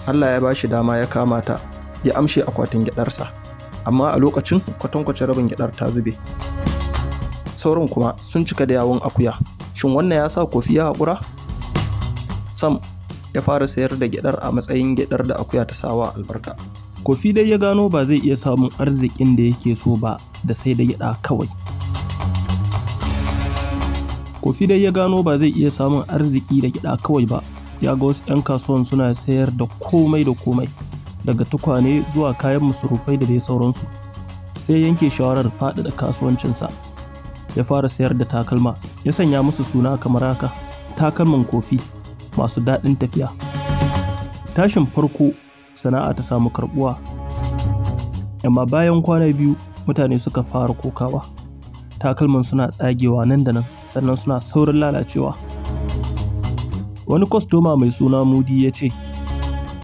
Allah ya bashi dama ya kama ta ya amshe akwatin gyaɗarsa, amma a lokacin kwatankwacin rabin gyaɗar ta zube. Sauran kuma sun cika da yawun akuya. Shin wannan ya sa Kofi ya haƙura? Sam ya fara sayar da gyaɗar a matsayin gyaɗar da akuya ta sawa albarka. Kofi dai ya gano ba zai iya samun arzikin da yake so ba da sai da gyaɗa kawai. Kofi dai ya gano ba zai iya samun arziki da gyaɗa kawai ba. Ya ga wasu 'yan kasuwan suna sayar da komai da komai, daga tukwane zuwa kayan masurufai da dai sauransu. Sai yanke shawarar faɗaɗa kasuwancinsa. Ya fara sayar da takalma, ya sanya musu suna kamar haka: takalman Kofi, masu daɗin tafiya. Tashin farko sana'a ta samu karɓuwa, amma bayan kwana biyu mutane suka fara kokawa. Takalman suna tsagewa nan da nan, sannan suna saurin lalacewa. Wani kwastoma mai suna Mudi ya ce